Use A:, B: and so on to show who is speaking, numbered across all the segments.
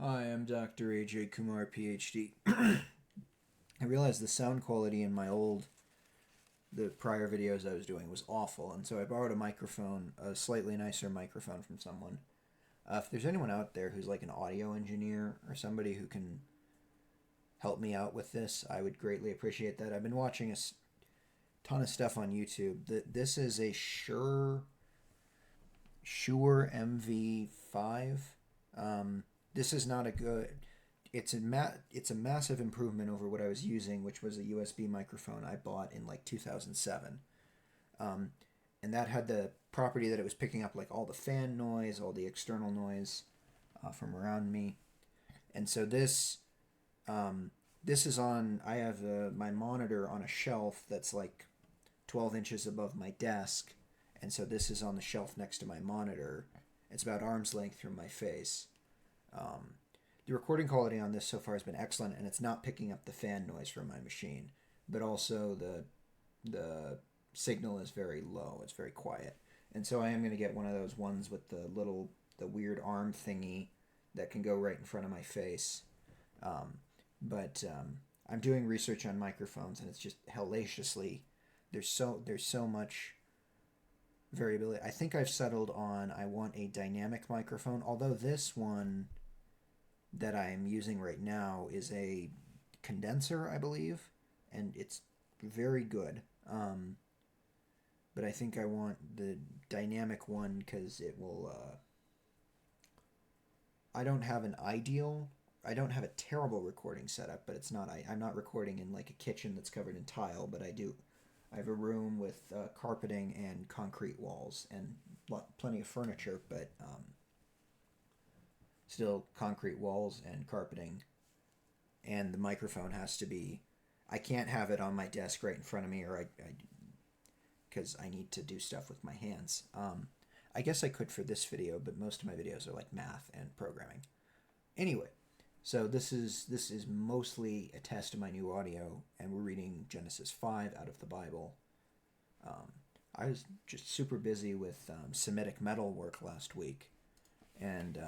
A: Hi, I'm Dr. AJ Kumar, PhD. I realized the sound quality in the prior videos I was doing was awful, and so I borrowed a microphone, a slightly nicer microphone from someone. If there's anyone out there who's like an audio engineer or somebody who can help me out with this, I would greatly appreciate that. I've been watching a ton of stuff on YouTube. This is a Shure MV5. This is not a good. It's a massive improvement over what I was using, which was a USB microphone I bought in like 2007. Um, and that had the property that it was picking up like all the fan noise, all the external noise from around me. And so this is on. I have my monitor on a shelf that's like 12 inches above my desk, and so this is on the shelf next to my monitor. It's about arm's length from my face. Um, the recording quality on this so far has been excellent, and it's not picking up the fan noise from my machine, but also the signal is very low. It's very quiet, and so I am going to get one of those ones with the weird arm thingy that can go right in front of my face. But I'm doing research on microphones, and it's just hellaciously there's so much variability. I think I've settled on I want a dynamic microphone, although this one that I am using right now is a condenser, I believe, and it's very good. But I think I want the dynamic one because it will. I don't have an ideal. I don't have a terrible recording setup, but it's not. I'm not recording in like a kitchen that's covered in tile, but I do. I have a room with carpeting and concrete walls and plenty of furniture, but still concrete walls and carpeting. And the microphone has to be. I can't have it on my desk right in front of me, or because I need to do stuff with my hands. I guess I could for this video, but most of my videos are like math and programming. Anyway, so this is mostly a test of my new audio, and we're reading Genesis 5 out of the Bible. Um, I was just super busy with Semitic metal work last week, and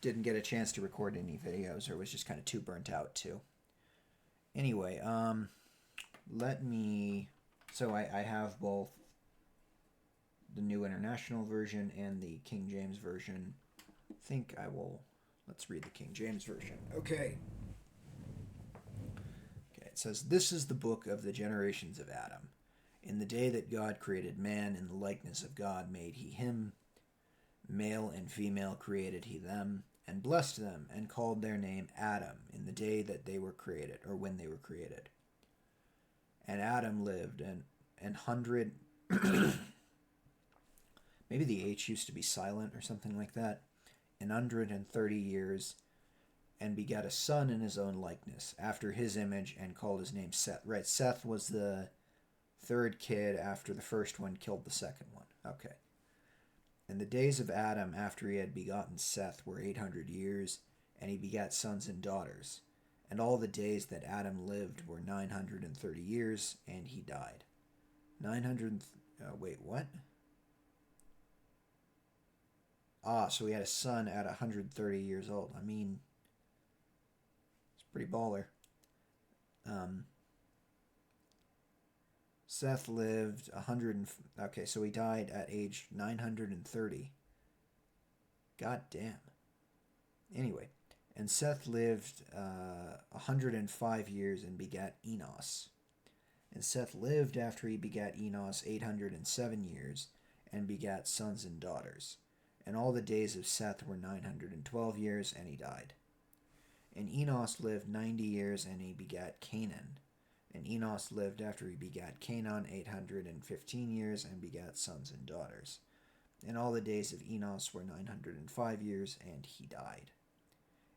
A: didn't get a chance to record any videos, or was just kind of too burnt out too. Anyway, let me. So I have both the New International Version and the King James Version. I think I will. Let's read the King James Version. Okay. Okay, it says, "This is the book of the generations of Adam. In the day that God created man, in the likeness of God made he him. Male and female created he them, and blessed them, and called their name Adam in the day that they were created, or when they were created. And Adam lived an hundred." Maybe the H used to be silent or something like that. "An 130 years, and begat a son in his own likeness, after his image, and called his name Seth." Right, Seth was the third kid after the first one killed the second one. Okay. "And the days of Adam after he had begotten Seth were 800 years, and he begat sons and daughters. And all the days that Adam lived were 930 years, and he died." 900. Wait, what? So he had a son at 130 years old. I mean, it's pretty baller. Um, Seth lived 100. Okay, so he died at age 930. God damn. Anyway, "and Seth lived 105 years and begat Enos. And Seth lived after he begat Enos 807 years and begat sons and daughters. And all the days of Seth were 912 years, and he died. And Enos lived 90 years, and he begat Canaan. And Enos lived after he begat Canaan 815 years, and begat sons and daughters. And all the days of Enos were 905 years, and he died.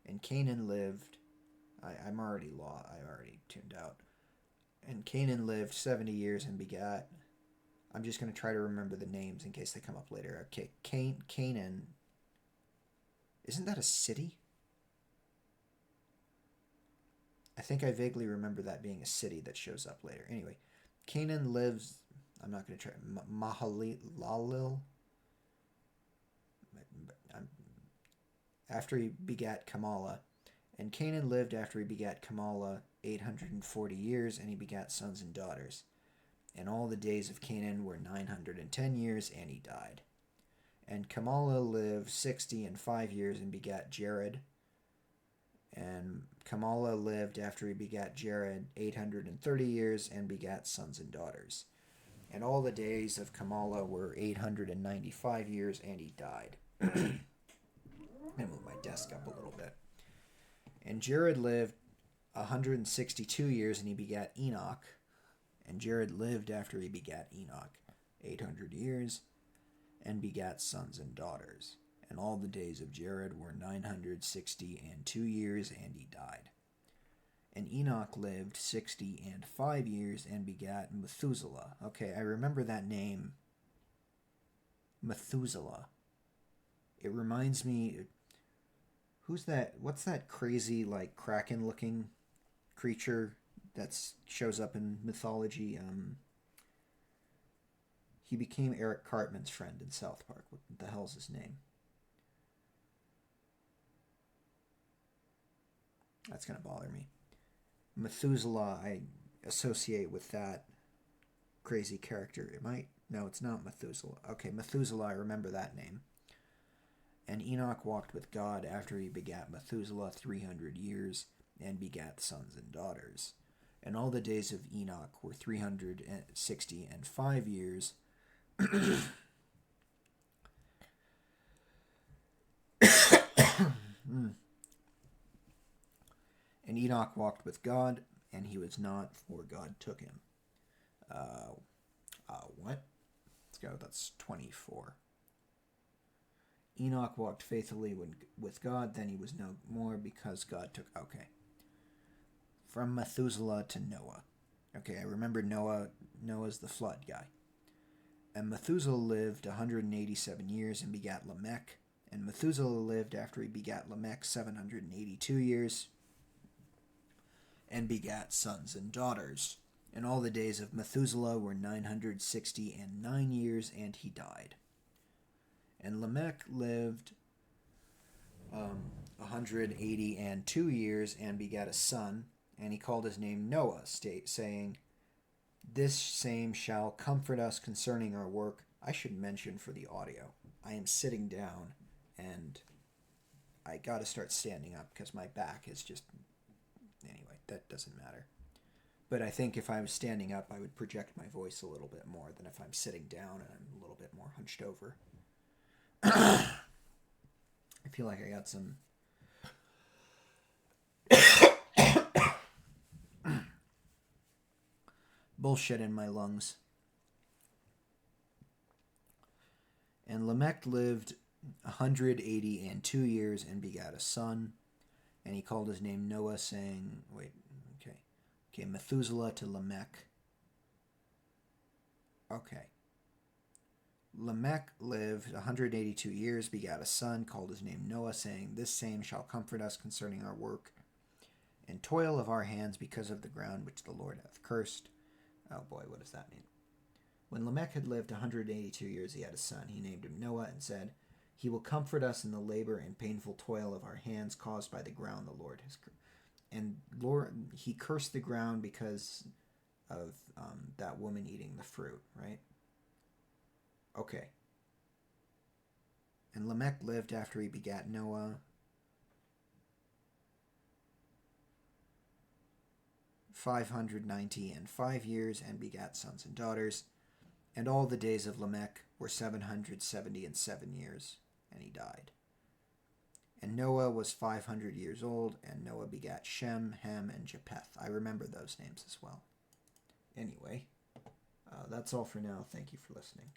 A: And Canaan lived. I'm already I already tuned out. And Canaan lived 70 years and begat. I'm just going to try to remember the names in case they come up later. Okay, Canaan. Isn't that a city? I think I vaguely remember that being a city that shows up later. Anyway, Canaan lives. I'm not going to try. Mahalalel. after he begat Kamala. And Canaan lived after he begat Kamala 840 years, and he begat sons and daughters. And all the days of Canaan were 910 years, and he died. And Kamala lived 60 and 5 years, and begat Jared. And Kamala lived after he begat Jared 830 years, and begat sons and daughters. And all the days of Kamala were 895 years, and he died. I'm going to move my desk up a little bit. And Jared lived 162 years, and he begat Enoch. And Jared lived after he begat Enoch 800 years, and begat sons and daughters. And all the days of Jared were 962 years, and he died. And Enoch lived 65 years, and begat Methuselah. Okay, I remember that name, Methuselah. It reminds me, who's that? What's that crazy, like, kraken-looking creature that shows up in mythology? He became Eric Cartman's friend in South Park. What the hell's his name? That's going to bother me. Methuselah, I associate with that crazy character. It might... No, it's not Methuselah. Okay, Methuselah, I remember that name. And Enoch walked with God after he begat Methuselah 300 years, and begat sons and daughters. And all the days of Enoch were 365 years. And Enoch walked with God, and he was not, for God took him. What? Let's go, that's 24. Enoch walked faithfully with God, then he was no more, because God took... Okay. From Methuselah to Noah. Okay, I remember Noah. Noah's the flood guy. And Methuselah lived 187 years, and begat Lamech. And Methuselah lived after he begat Lamech 782 years, and begat sons and daughters. And all the days of Methuselah were 969 years, and he died. And Lamech lived 182 years, and begat a son, and he called his name Noah, saying, "This same shall comfort us concerning our work." I should mention for the audio, I am sitting down, and I got to start standing up because my back is just... Anyway, that doesn't matter. But I think if I was standing up, I would project my voice a little bit more than if I'm sitting down and I'm a little bit more hunched over. I feel like I got some... bullshit in my lungs. And Lamech lived 182 years, and begat a son, and he called his name Noah, saying... Okay, Methuselah to Lamech. Okay. Lamech lived 182 years, begat a son, called his name Noah, saying, "This same shall comfort us concerning our work and toil of our hands, because of the ground which the Lord hath cursed." Oh boy, what does that mean? When Lamech had lived 182 years, he had a son. He named him Noah, and said, "He will comfort us in the labor and painful toil of our hands caused by the ground the Lord has cursed." And Lord, he cursed the ground because of that woman eating the fruit, right? Okay. And Lamech lived after he begat Noah 595 years, and begat sons and daughters. And all the days of Lamech were 777 years, and he died. And Noah was 500 years old, and Noah begat Shem, Ham, and Japheth. I remember those names as well. Anyway, that's all for now. Thank you for listening.